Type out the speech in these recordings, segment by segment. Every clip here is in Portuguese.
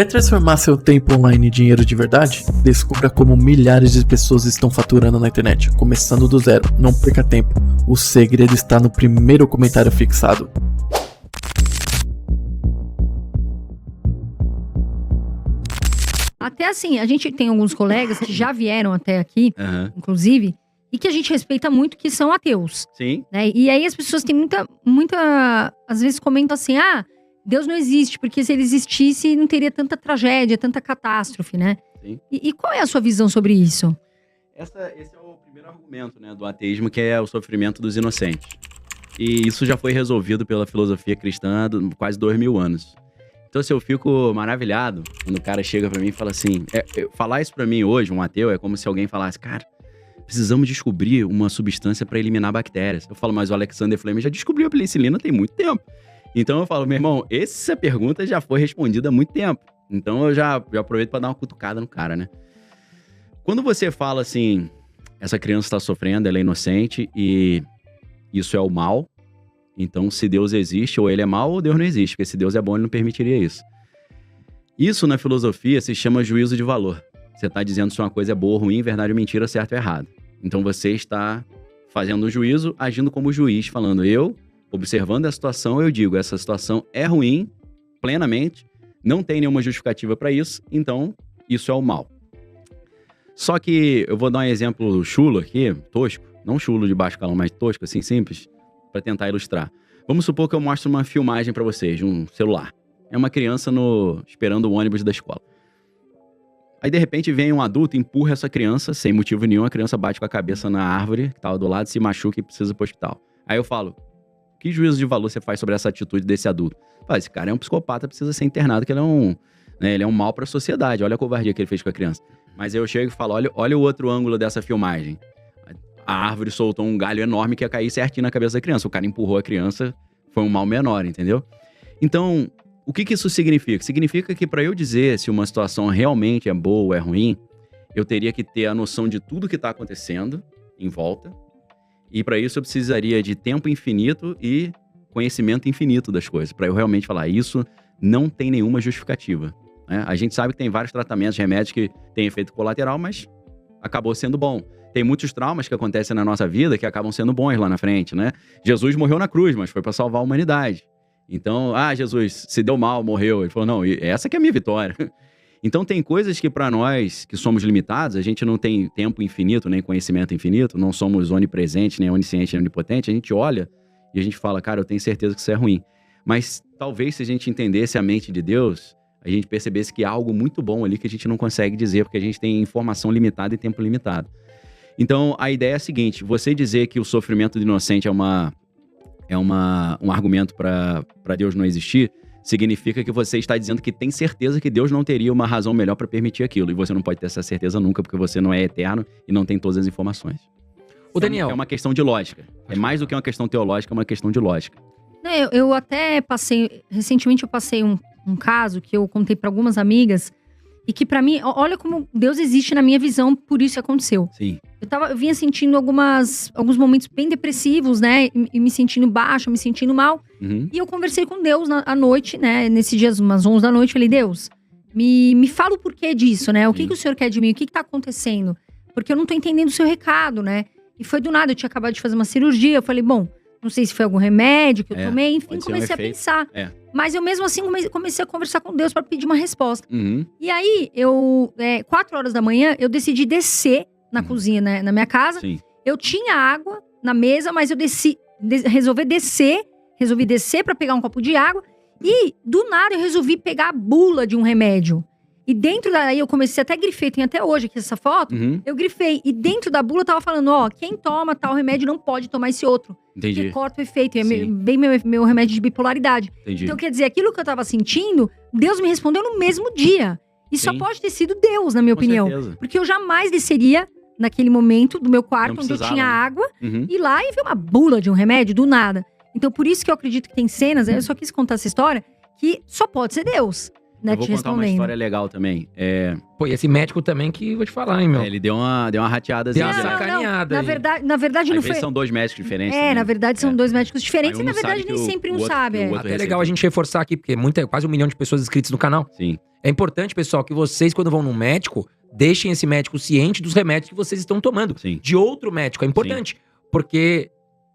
Quer transformar seu tempo online em dinheiro de verdade? Descubra como milhares de pessoas estão faturando na internet, começando do zero. Não perca tempo. O segredo está no primeiro comentário fixado. Até assim, a gente tem alguns colegas que já vieram até aqui, inclusive, e que a gente respeita muito, que são ateus. Sim. Né? E aí as pessoas têm muita... Às vezes comentam assim, Deus não existe, porque se ele existisse, não teria tanta tragédia, tanta catástrofe, né? Sim. E qual é a sua visão sobre isso? Esse é o primeiro argumento, né, do ateísmo, que é o sofrimento dos inocentes. E isso já foi resolvido pela filosofia cristã há quase 2000 anos. Então, assim, eu fico maravilhado quando o cara chega pra mim e fala assim... falar isso pra mim hoje, um ateu, é como se alguém falasse, cara, precisamos descobrir uma substância pra eliminar bactérias. Eu falo, mas o Alexander Fleming já descobriu a penicilina tem muito tempo. Então eu falo, meu irmão, essa pergunta já foi respondida há muito tempo. Então eu já aproveito pra dar uma cutucada no cara, né? Quando você fala assim, essa criança está sofrendo, ela é inocente e isso é o mal. Então se Deus existe, ou ele é mal ou Deus não existe. Porque se Deus é bom, ele não permitiria isso. Isso na filosofia se chama juízo de valor. Você está dizendo se uma coisa é boa ou ruim, verdade ou mentira, certo ou errado. Então você está fazendo um juízo, agindo como juiz, falando observando a situação, eu digo, essa situação é ruim, plenamente, não tem nenhuma justificativa para isso, então isso é o mal. Só que eu vou dar um exemplo chulo aqui, tosco, não chulo de baixo calão, mas tosco, assim, simples, para tentar ilustrar. Vamos supor que eu mostro uma filmagem para vocês, de um celular. É uma criança esperando o ônibus da escola. Aí, de repente, vem um adulto, empurra essa criança, sem motivo nenhum, a criança bate com a cabeça na árvore, que estava do lado, se machuca e precisa ir pro hospital. Aí eu falo, que juízo de valor você faz sobre essa atitude desse adulto? Esse cara é um psicopata, precisa ser internado, que ele é um mal para a sociedade. Olha a covardia que ele fez com a criança. Mas aí eu chego e falo, olha o outro ângulo dessa filmagem. A árvore soltou um galho enorme que ia cair certinho na cabeça da criança. O cara empurrou a criança, foi um mal menor, entendeu? Então, o que isso significa? Significa que para eu dizer se uma situação realmente é boa ou é ruim, eu teria que ter a noção de tudo que está acontecendo em volta. E para isso eu precisaria de tempo infinito e conhecimento infinito das coisas. Para eu realmente falar, isso não tem nenhuma justificativa. Né? A gente sabe que tem vários tratamentos, remédios que têm efeito colateral, mas acabou sendo bom. Tem muitos traumas que acontecem na nossa vida que acabam sendo bons lá na frente, né? Jesus morreu na cruz, mas foi para salvar a humanidade. Então, Jesus se deu mal, morreu. Ele falou, não, essa que é a minha vitória. Então tem coisas que para nós, que somos limitados, a gente não tem tempo infinito, nem conhecimento infinito, não somos onipresentes, nem oniscientes, nem onipotentes, a gente olha e a gente fala, cara, eu tenho certeza que isso é ruim. Mas talvez se a gente entendesse a mente de Deus, a gente percebesse que há algo muito bom ali que a gente não consegue dizer, porque a gente tem informação limitada e tempo limitado. Então a ideia é a seguinte, você dizer que o sofrimento do inocente é um argumento para Deus não existir, significa que você está dizendo que tem certeza que Deus não teria uma razão melhor para permitir aquilo. E você não pode ter essa certeza nunca, porque você não é eterno e não tem todas as informações. O Daniel. É uma questão de lógica. É mais do que uma questão teológica, é uma questão de lógica. Eu até passei... Recentemente eu passei um caso que eu contei para algumas amigas e que para mim... Olha como Deus existe na minha visão, por isso aconteceu. Sim. Eu vinha sentindo alguns momentos bem depressivos, né? E me sentindo baixo, me sentindo mal. Uhum. E eu conversei com Deus à noite, né? Nesses dias, umas 11 da noite. Falei, Deus, me fala o porquê disso, né? O que o senhor quer de mim? O que tá acontecendo? Porque eu não tô entendendo o seu recado, né? E foi do nada, eu tinha acabado de fazer uma cirurgia. Eu falei, bom, não sei se foi algum remédio que eu tomei. Enfim, comecei a pensar. Mas eu mesmo assim comecei a conversar com Deus pra pedir uma resposta. Uhum. E aí, 4 horas da manhã, eu decidi descer na cozinha, né, na minha casa. Sim. Eu tinha água na mesa, mas eu resolvi descer pra pegar um copo de água. E, do nada, eu resolvi pegar a bula de um remédio. E dentro daí, eu comecei, até grifei, tem até hoje aqui essa foto. Uhum. Eu grifei. E dentro da bula, tava falando, quem toma tal remédio não pode tomar esse outro. Entendi. Porque corta o efeito. É bem meu remédio de bipolaridade. Entendi. Então, quer dizer, aquilo que eu tava sentindo, Deus me respondeu no mesmo dia. E só pode ter sido Deus, na minha opinião. Certeza. Porque eu jamais desceria naquele momento do meu quarto, onde eu tinha água, ir lá e ver uma bula de um remédio do nada. Então, por isso que eu acredito que tem cenas, eu só quis contar essa história, que só pode ser Deus. Eu vou contar uma história legal também. Pô, e esse médico também que vou te falar, hein, meu. Ele deu uma rateada. Deu uma sacaneada aí. Na verdade não Às foi... vezes são dois médicos diferentes. Na verdade são dois médicos diferentes Aí e na um não verdade sabe nem que sempre o um outro- sabe. que o outro Até é legal a gente reforçar aqui, porque quase 1 milhão de pessoas inscritas no canal. Sim. É importante, pessoal, que vocês, quando vão num médico, deixem esse médico ciente dos remédios que vocês estão tomando. Sim. De outro médico. É importante. Porque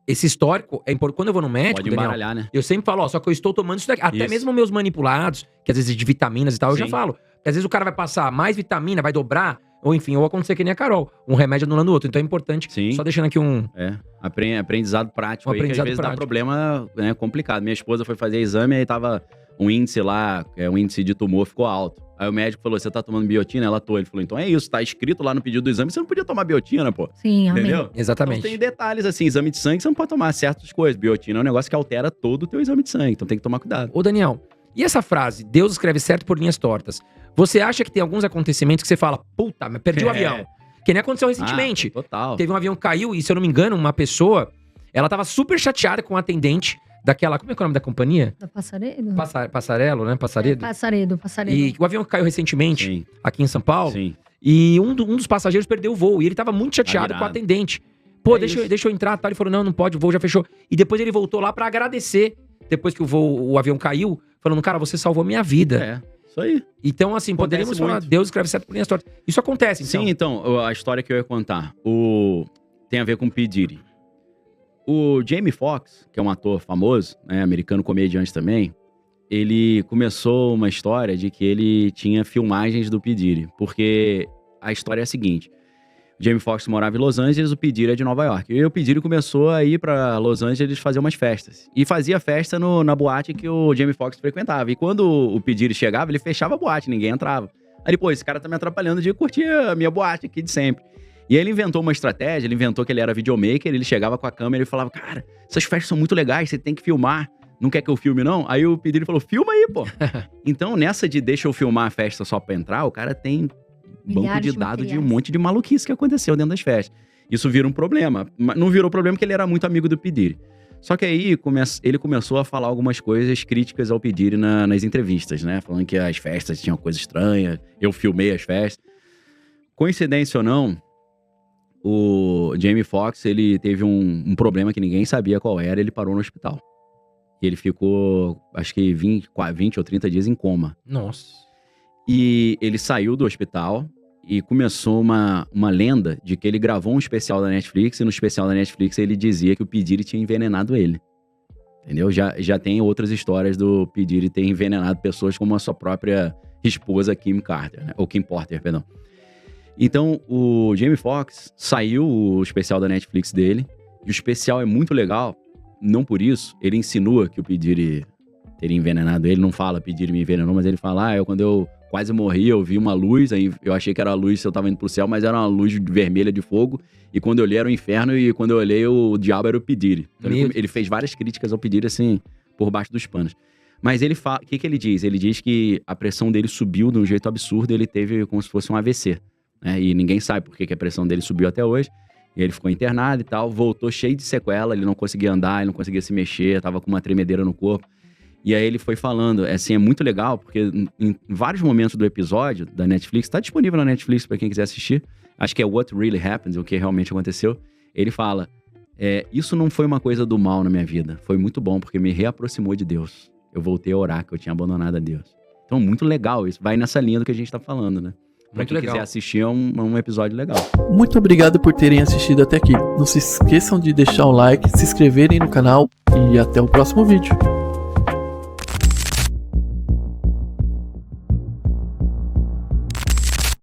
esse histórico é importante. Quando eu vou no médico, Pode Daniel, embaralhar, né? eu sempre falo, só que eu estou tomando isso daqui. Até Isso. mesmo meus manipulados, que às vezes é de vitaminas e tal, eu já Sim. falo. Porque às vezes o cara vai passar mais vitamina, vai dobrar, ou enfim, ou acontecer que nem a Carol. Um remédio anulando o outro. Então é importante. Sim. Só deixando aqui um... Aprendizado prático aí, Aprendizado que às vezes prático. dá problema, né, complicado. Minha esposa foi fazer exame, aí tava um índice lá, um índice de tumor ficou alto. Aí o médico falou, você tá tomando biotina? Ela tô. Ele falou, então é isso, tá escrito lá no pedido do exame, você não podia tomar biotina, pô. Sim, amém. Entendeu? Exatamente. Então tem detalhes assim, exame de sangue, você não pode tomar certas coisas. Biotina é um negócio que altera todo o teu exame de sangue, então tem que tomar cuidado. Ô, Daniel, e essa frase, Deus escreve certo por linhas tortas, você acha que tem alguns acontecimentos que você fala, puta, mas perdi o avião? Que nem aconteceu recentemente. Total. Teve um avião que caiu e, se eu não me engano, uma pessoa, ela tava super chateada com o atendente daquela, como é que é o nome da companhia? Da Passaredo? Passarelo, né? Passaredo. Passaredo. E o avião que caiu recentemente, Sim, aqui em São Paulo, sim. e um dos passageiros perdeu o voo, e ele tava muito chateado virado. com o atendente. Pô, É deixa isso. eu entrar, tá? Ele falou, não pode, o voo já fechou. E depois ele voltou lá pra agradecer, depois que o avião caiu, falando, cara, você salvou minha vida. É, isso aí. Então, assim, Acontece poderíamos falar, muito. Deus escreve certo por linhas tortas. Isso acontece, então. Sim, então, a história que eu ia contar, tem a ver com o P. Diddy. O Jamie Foxx, que é um ator famoso, né, americano comediante também, ele começou uma história de que ele tinha filmagens do P. Diddy, porque a história é a seguinte, o Jamie Foxx morava em Los Angeles, o P. Diddy é de Nova York, e o P. Diddy começou a ir pra Los Angeles fazer umas festas, e fazia festa na boate que o Jamie Foxx frequentava, e quando o P. Diddy chegava, ele fechava a boate, ninguém entrava. Aí ele, pô, esse cara tá me atrapalhando de curtir a minha boate aqui de sempre. E aí ele inventou uma estratégia, ele inventou que ele era videomaker, ele chegava com a câmera e falava, cara, essas festas são muito legais, você tem que filmar, não quer que eu filme não? Aí o P. Diddy falou, filma aí, pô. Então nessa de deixa eu filmar a festa só pra entrar, o cara tem banco Milhares de de dados de um materiais. monte de maluquice que aconteceu dentro das festas. Isso vira um problema, mas não virou problema porque ele era muito amigo do P. Diddy. Só que aí ele começou a falar algumas coisas críticas ao P. Diddy nas entrevistas, né? Falando que as festas tinham coisa estranha, eu filmei as festas. Coincidência ou não, o Jamie Foxx, ele teve um problema que ninguém sabia qual era, ele parou no hospital. E ele ficou, acho que 20 ou 30 dias em coma. Nossa. E ele saiu do hospital e começou uma lenda de que ele gravou um especial da Netflix, e no especial da Netflix ele dizia que o P. Diddy tinha envenenado ele. Entendeu? Já tem outras histórias do P. Diddy ter envenenado pessoas como a sua própria esposa Kim Carter, né? Ou Kim Porter, perdão. Então, o Jamie Foxx saiu o especial da Netflix dele, e o especial é muito legal, não por isso, ele insinua que o P. Diddy teria envenenado ele, não fala P. Diddy me envenenou, mas ele fala, quando eu quase morri, eu vi uma luz, aí eu achei que era a luz se eu tava indo pro céu, mas era uma luz vermelha de fogo, e quando eu olhei era o inferno, e quando eu olhei o diabo era o P. Diddy. Então ele fez várias críticas ao P. Diddy, assim, por baixo dos panos. Mas ele fala, o que ele diz? Ele diz que a pressão dele subiu de um jeito absurdo, ele teve como se fosse um AVC. Né? E ninguém sabe por que a pressão dele subiu até hoje. E ele ficou internado e tal, voltou cheio de sequela, ele não conseguia andar, ele não conseguia se mexer, tava com uma tremedeira no corpo. E aí ele foi falando, assim, é muito legal, porque em vários momentos do episódio da Netflix, tá disponível na Netflix pra quem quiser assistir, acho que é What Really Happened, o que realmente aconteceu, ele fala, isso não foi uma coisa do mal na minha vida, foi muito bom, porque me reaproximou de Deus. Eu voltei a orar, que eu tinha abandonado a Deus. Então, muito legal isso, vai nessa linha do que a gente tá falando, né? Pra Muito quem legal. quiser assistir, é um episódio legal. Muito obrigado por terem assistido até aqui. Não se esqueçam de deixar o like, se inscreverem no canal e até o próximo vídeo.